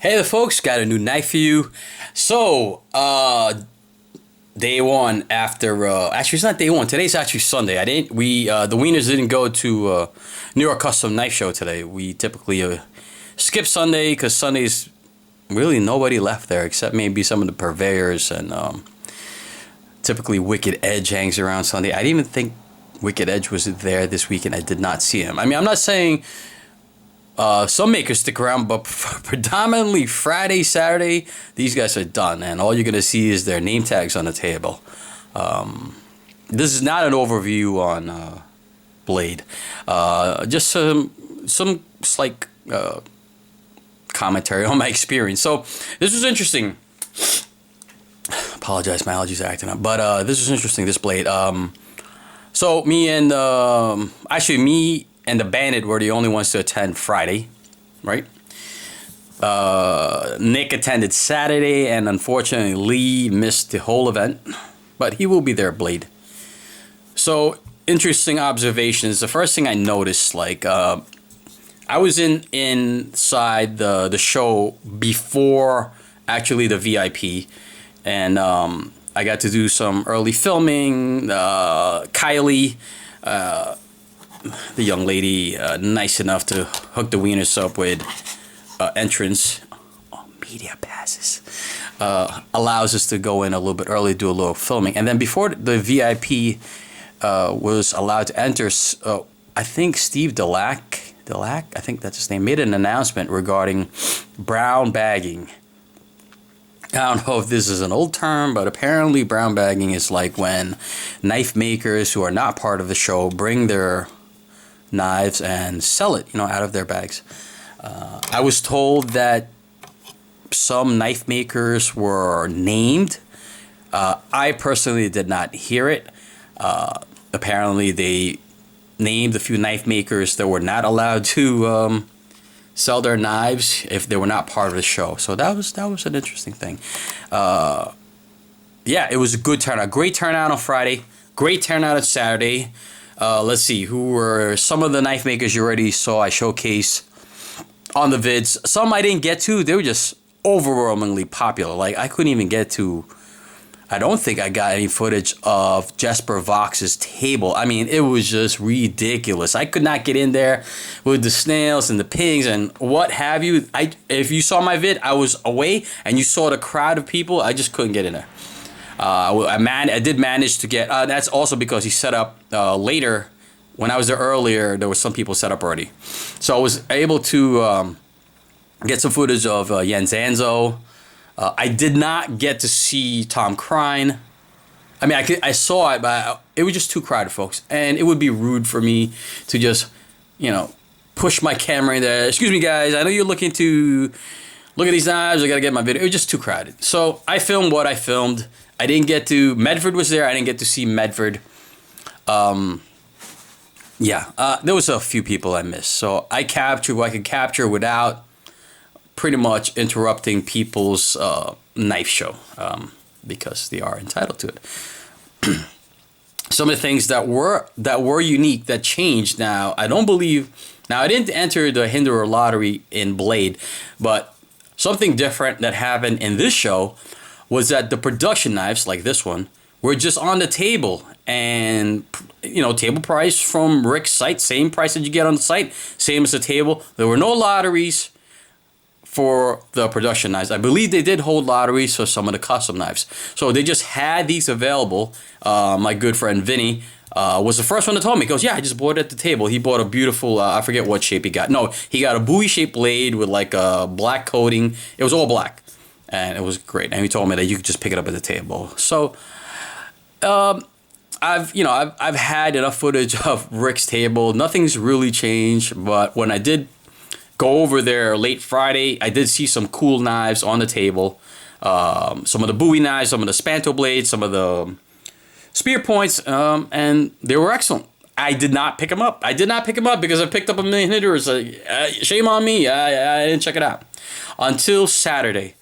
Hey there folks, got a new knife for you. So, day one after, actually it's not day one, today's actually Sunday. The Wieners didn't go to New York Custom Knife Show today. We typically skip Sunday because Sunday's really nobody left there except maybe some of the purveyors and typically Wicked Edge hangs around Sunday. I didn't even think Wicked Edge was there this weekend. I did not see him. I mean, I'm not saying some makers stick around, but predominantly Friday, Saturday, these guys are done, and all you're gonna see is their name tags on the table. This is not an overview on Blade, just some slight commentary on my experience. So this was interesting. Apologize, my allergies are acting up, but this was interesting. This Blade. So me and the Bandit were the only ones to attend Friday, right? Nick attended Saturday, and unfortunately Lee missed the whole event, but he will be there, Blade. So interesting observations. The first thing I noticed, I was inside the show before actually the VIP, and I got to do some early filming. Kylie, the young lady, nice enough to hook the Wieners up with entrance. Media passes. Allows us to go in a little bit early, do a little filming. And then before the VIP was allowed to enter, I think Steve Delac, I think that's his name, made an announcement regarding brown bagging. I don't know if this is an old term, but apparently brown bagging is like when knife makers who are not part of the show bring their knives and sell it, out of their bags. I was told that some knife makers were named. I personally did not hear it. Apparently they named a few knife makers that were not allowed to sell their knives if they were not part of the show. So that was an interesting thing. Yeah, it was a good turnout. Great turnout on Friday. Great turnout on Saturday. Let's see, who were some of the knife makers you already saw I showcase on the vids. Some I didn't get to. They were just overwhelmingly popular. Like, I couldn't even get to, I don't think I got any footage of Jesper Vox's table. I mean, it was just ridiculous. I could not get in there with the snails and the pigs and what have you. If you saw my vid, I was away, and you saw the crowd of people. I just couldn't get in there. I did manage to get. That's also because he set up later. When I was there earlier, there were some people set up already, so I was able to get some footage of Jens Anzo. I did not get to see Tom Crine. I mean, I saw it, but it was just too crowded, folks, and it would be rude for me to just, push my camera in there. Excuse me, guys. I know you're looking to look at these knives. I gotta get my video. It was just too crowded. So I filmed what I filmed. I didn't get to. Medford was there. I didn't get to see Medford. There was a few people I missed. So I captured what I could capture without pretty much interrupting people's knife show, because they are entitled to it. Some of the things that were unique that changed. Now I didn't enter the Hinderer lottery in Blade, but something different that happened in this show was that the production knives, like this one, were just on the table, and table price from Rick's site, same price that you get on the site, same as the table. There were no lotteries for the production knives. I believe they did hold lotteries for some of the custom knives, so they just had these available. My good friend Vinny was the first one to tell me. He goes, "Yeah, I just bought it at the table." He bought a beautiful, I forget what shape he got. No, he got a buoy-shaped blade with like a black coating. It was all black, and it was great. And he told me that you could just pick it up at the table. So, I've had enough footage of Rick's table. Nothing's really changed, but when I did go over there late Friday, I did see some cool knives on the table. Some of the Bowie knives, some of the Spanto blades, some of the spear points, and they were excellent. I did not pick them up. I did not pick them up because I picked up a million Hinderers. Shame on me. I didn't check it out until Saturday.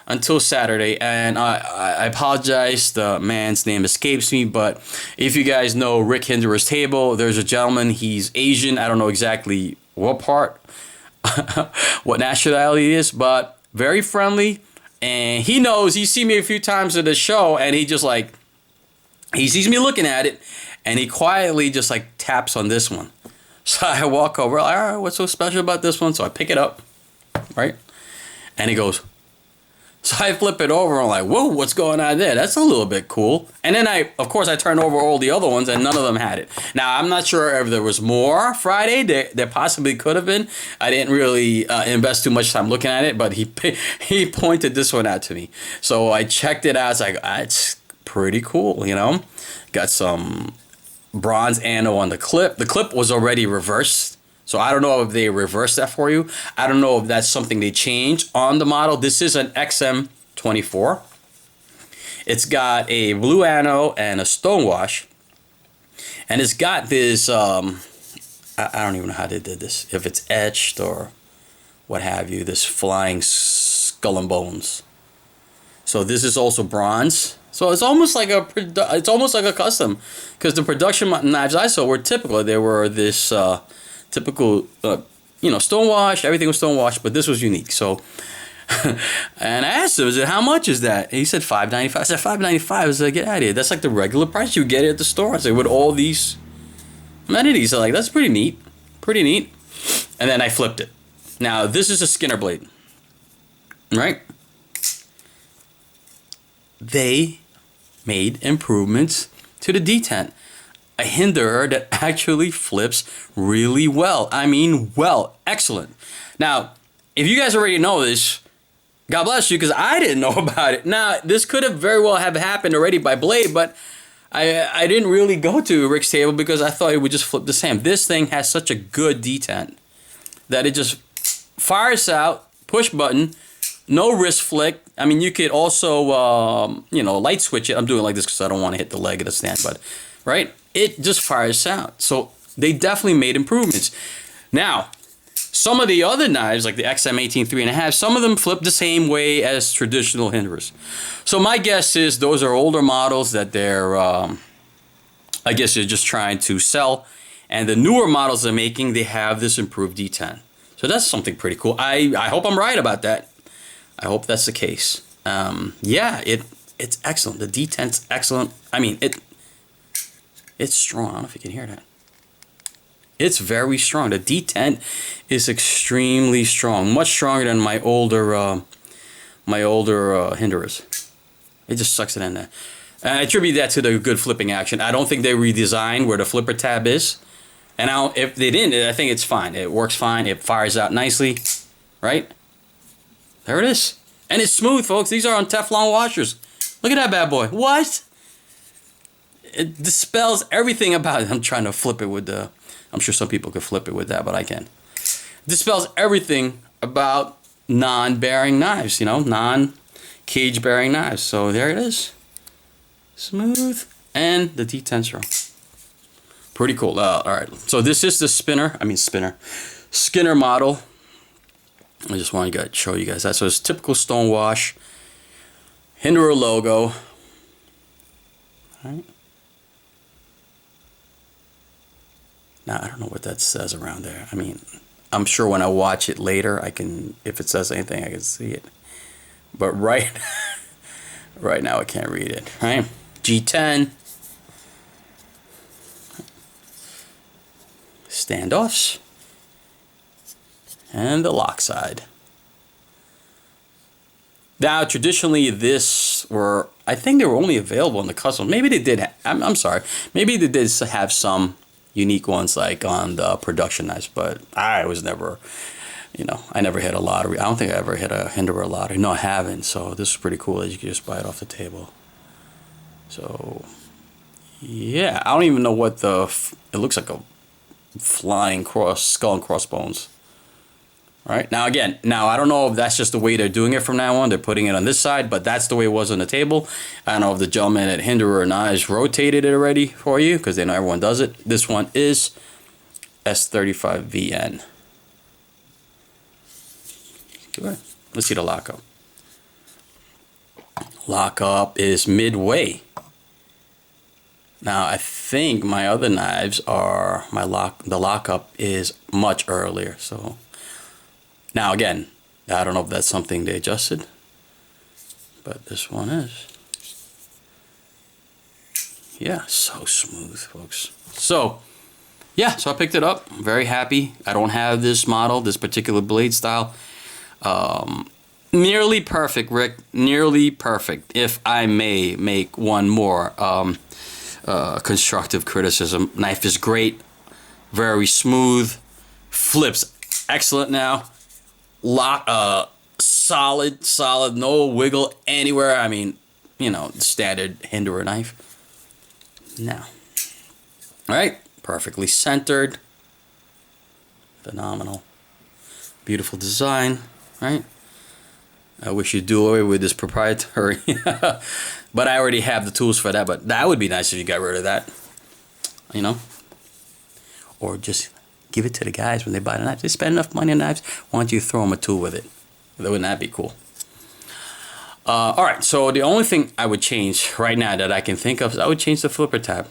And I apologize. The man's name escapes me, but if you guys know Rick Hinderer's table, there's a gentleman. He's Asian. I don't know exactly what part, what nationality it is, but very friendly, and he knows. He see me a few times at the show, and he just like, he sees me looking at it, and he quietly just like taps on this one. So I walk over, like, all right, what's so special about this one? So I pick it up, right? And he goes, so I flip it over, and I'm like, whoa, what's going on there? That's a little bit cool. And then of course, I turned over all the other ones, and none of them had it. Now, I'm not sure if there was more Friday. There possibly could have been. I didn't really invest too much time looking at it, but he pointed this one out to me. So I checked it out. It's like, it's pretty cool, you know? Got some bronze anno on the clip. The clip was already reversed. So I don't know if they reversed that for you. I don't know if that's something they changed on the model. This is an XM24. It's got a blue anno and a stonewash. And it's got this, I don't even know how they did this. If it's etched or what have you, this flying skull and bones. So this is also bronze. So it's almost like a custom. Because the production knives I saw were typical. They were this... typical, stonewash. Everything was stonewash, but this was unique. So, and I asked him, I said, how much is that? And he said $5.95. I said, $5.95. I said, get out of here. That's like the regular price you get it at the store. I said, with all these amenities. So, like, that's pretty neat. Pretty neat. And then I flipped it. Now, this is a Skinner blade. Right? They made improvements to the detent. A Hinderer that actually flips really well. I mean, well, excellent. Now, if you guys already know this, God bless you, because I didn't know about it. Now, this could have very well have happened already by Blade, but I didn't really go to Rick's table because I thought it would just flip the same. This thing has such a good detent that it just fires out, push button, no wrist flick. I mean, you could also, light switch it. I'm doing it like this because I don't want to hit the leg of the stand, but, right? It just fires out. So they definitely made improvements. Now, some of the other knives, like the XM18 3.5, some of them flip the same way as traditional Hinderers. So my guess is those are older models that they're, I guess they're just trying to sell. And the newer models they're making, they have this improved D10. So that's something pretty cool. I hope I'm right about that. I hope that's the case. It's excellent. The D10's excellent. I mean, it's strong. I don't know if you can hear that. It's very strong. The D10 is extremely strong, much stronger than my older Hinderers. It just sucks it in there. And I attribute that to the good flipping action. I don't think they redesigned where the flipper tab is. And if they didn't, I think it's fine. It works fine. It fires out nicely, right? There it is. And it's smooth, folks. These are on Teflon washers. Look at that bad boy. What? It dispels everything about it. I'm trying to flip it with the... I'm sure some people could flip it with that, but I can't. Dispels everything about non-bearing knives, non-cage bearing knives. So there it is. Smooth. And the D10's wrong. Pretty cool. All right. So this is the Skinner model. I just want to show you guys that. So it's typical stonewash. Hinderer logo. All right. Now, I don't know what that says around there. I mean, I'm sure when I watch it later, if it says anything, I can see it. But right now, I can't read it. Right? G10. Standoffs. And the lock side. Now, traditionally, I think they were only available in the custom. Maybe they did. I'm sorry. Maybe they did have some unique ones like on the production knives, but I was never, I never hit a lottery. I don't think I ever hit a Hinderer lottery. No, I haven't. So this is pretty cool that you can just buy it off the table. So, yeah, I don't even know what it looks like a flying skull and crossbones. Right now, again, I don't know if that's just the way they're doing it from now on. They're putting it on this side, but that's the way it was on the table. I don't know if the gentleman at Hinderer Knives rotated it already for you, because they know everyone does it. This one is S35VN. Good. Let's see the lockup. Lockup is midway. Now, I think my other knives the lockup is much earlier, so... Now, again, I don't know if that's something they adjusted, but this one is. Yeah, so smooth, folks. So, yeah, so I picked it up. I'm very happy. I don't have this model, this particular blade style. Nearly perfect, Rick. Nearly perfect. If I may make one more constructive criticism. Knife is great. Very smooth. Flips excellent now. Solid. No wiggle anywhere. I mean, you know, standard Hinderer knife. Now. Alright. Perfectly centered. Phenomenal. Beautiful design. Right? I wish you'd do away with this proprietary. But I already have the tools for that. But that would be nice if you got rid of that. You know? Or just give it to the guys when they buy the knives. They spend enough money on knives. Why don't you throw them a tool with it? Wouldn't that be cool? Alright, so the only thing I would change right now that I can think of is I would change the flipper tab.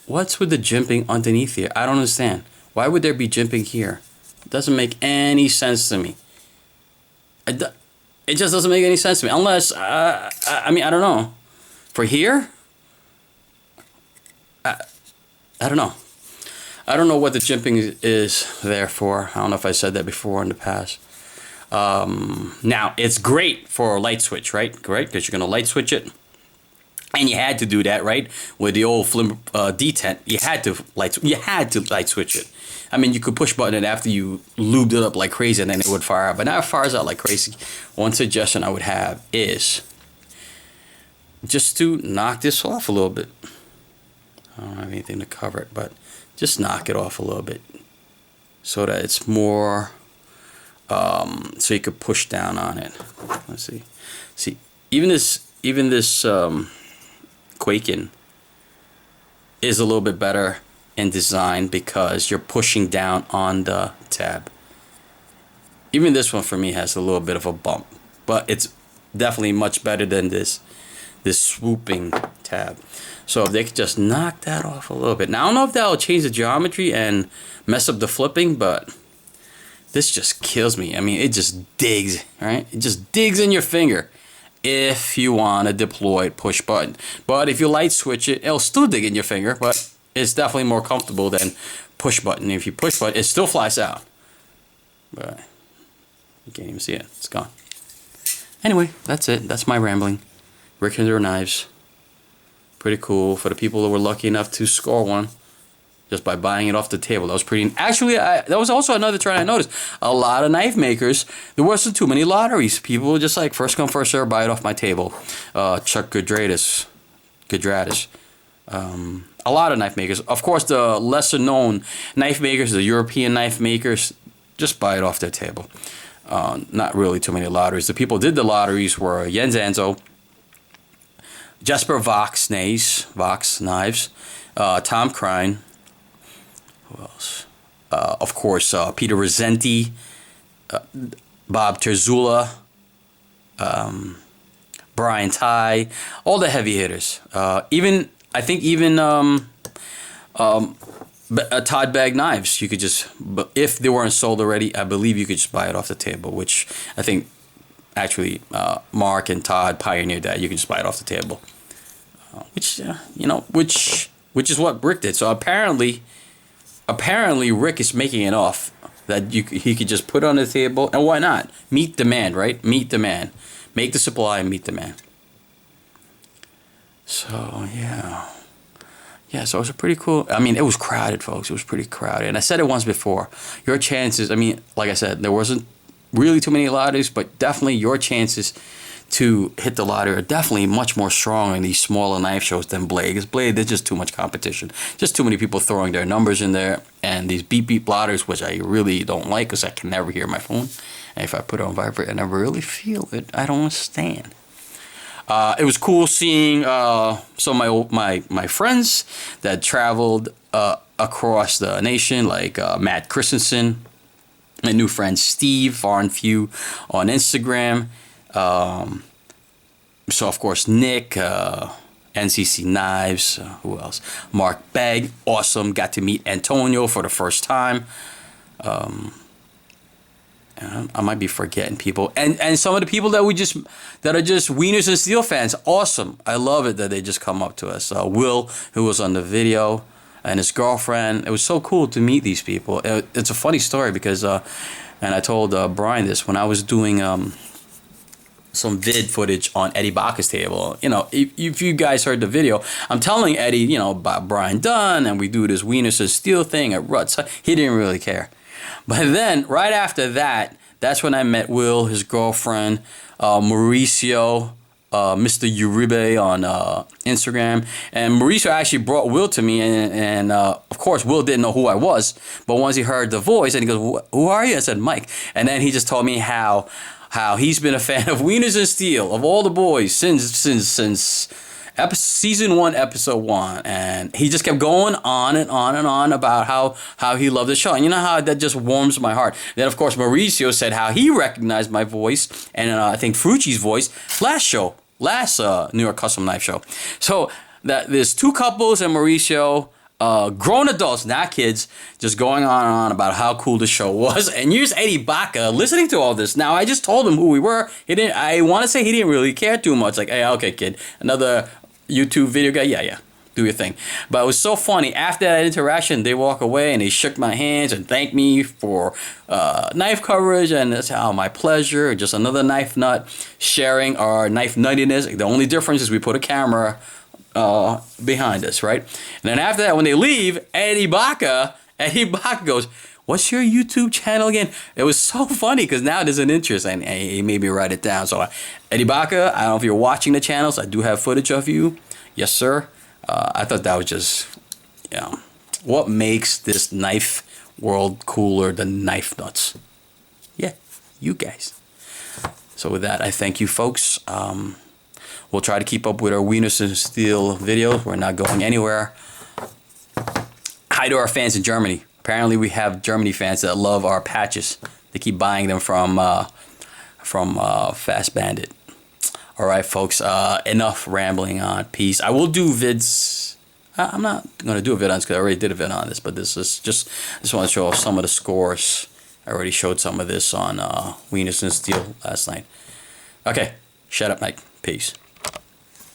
What's with the jimping underneath here? I don't understand. Why would there be jimping here? It doesn't make any sense to me. It just doesn't make any sense to me. Unless, I mean, I don't know. For here? I don't know. I don't know what the jimping is there for. I don't know if I said that before in the past. Now, it's great for a light switch, right? Great, because you're going to light switch it. And you had to do that, right? With the old detent, you had to light switch it. I mean, you could push button it after you lubed it up like crazy, and then it would fire out. But now it fires out like crazy. One suggestion I would have is just to knock this off a little bit. I don't have anything to cover it, but just knock it off a little bit so that it's more, so you could push down on it. Let's see. See, even this Quaking is a little bit better in design because you're pushing down on the tab. Even this one for me has a little bit of a bump, but it's definitely much better than this swooping tab. So if they could just knock that off a little bit. Now I don't know if that'll change the geometry and mess up the flipping, but this just kills me. I mean, it just digs, right? It just digs in your finger if you want a deployed push button. But if you light switch it, it'll still dig in your finger, but it's definitely more comfortable than push button. If you push button, it still flies out. But you can't even see it. It's gone. Anyway, that's it. That's my rambling. Rick Hinderer knives. Pretty cool for the people that were lucky enough to score one just by buying it off the table. That was pretty. Actually, that was also another trend I noticed. A lot of knife makers, there wasn't too many lotteries. People were just like first come first serve, buy it off my table. Chuck Gudratis. A lot of knife makers. Of course, the lesser known knife makers, the European knife makers, just buy it off their table. Not really too many lotteries. The people who did the lotteries were Jens Anzo, Jesper Vox knives, Tom Krein, who else? Of course, Peter Rosenti, Bob Terzula, Brian Ty, all the heavy hitters. I think even Todd Bag knives, you could just, if they weren't sold already, I believe you could just buy it off the table, which I think actually Mark and Todd pioneered that. You can just buy it off the table, which is what Rick did. So apparently Rick is making it off that he could just put it on the table, and why not? Meet demand, right? Meet demand. Make the supply and meet demand. So yeah, so it was pretty cool. I mean, it was crowded, folks. It was pretty crowded. And I said it once before. Your chances, I mean, like I said, there wasn't really too many lotteries, but definitely your chances to hit the lottery are definitely much more strong in these smaller knife shows than Blade. Because Blade, there's just too much competition. Just too many people throwing their numbers in there. And these beep lotteries, which I really don't like because I can never hear my phone. And if I put it on vibrate, I never really feel it. I don't understand. It was cool seeing some of my friends that traveled across the nation, like Matt Christensen, my new friend Steve, Far and Few on Instagram. So, of course, Nick, NCC Knives, who else? Mark Begg, awesome. Got to meet Antonio for the first time. I might be forgetting people, and some of the people that are just Wieners and Steel fans. Awesome, I love it that they just come up to us. Will, who was on the video, and his girlfriend. It was so cool to meet these people. It's a funny story because, and I told Brian this when I was doing some vid footage on Eddie Bacca's table. You know, if you guys heard the video, I'm telling Eddie, you know, about Brian Dunn, and we do this Wieners and Steel thing at Ruts. He didn't really care. But then, right after that, that's when I met Will, his girlfriend, Mauricio, Mr. Uribe on Instagram. And Mauricio actually brought Will to me, and of course, Will didn't know who I was. But once he heard the voice, and he goes, "Who are you?" I said, "Mike." And then he just told me how he's been a fan of Wieners and Steel, of all the boys, since season 1, episode 1, and he just kept going on and on and on about how he loved the show, and you know how that just warms my heart. Then of course Mauricio said how he recognized my voice and I think Frucci's voice last New York Custom Knife Show. So that there's two couples and Mauricio. Grown adults, not kids, just going on and on about how cool the show was. And here's Eddie Bacca listening to all this. Now, I just told him who we were. I want to say he didn't really care too much. Like, hey, okay, kid, another YouTube video guy. Yeah, do your thing. But it was so funny. After that interaction, they walk away and they shook my hands and thanked me for knife coverage. And that's how my pleasure. Just another knife nut sharing our knife nuttiness. The only difference is we put a camera behind us, right? And then after that, when they leave, Eddie Bacca goes, "What's your YouTube channel again?" It was so funny because now there's an interest, and he made me write it down. So Eddie Bacca, I don't know if you're watching the channels. I do have footage of you. Yes, sir. I thought that was just, you know, what makes this knife world cooler than knife nuts? Yeah, you guys. So with that, I thank you, folks. We'll try to keep up with our Wieners and Steel videos. We're not going anywhere. Hi to our fans in Germany. Apparently, we have Germany fans that love our patches. They keep buying them from Fast Bandit. All right, folks. Enough rambling on. Peace. I will do vids. I'm not going to do a vid on this because I already did a vid on this. But this is just want to show off some of the scores. I already showed some of this on Wieners and Steel last night. Okay. Shut up, Mike. Peace.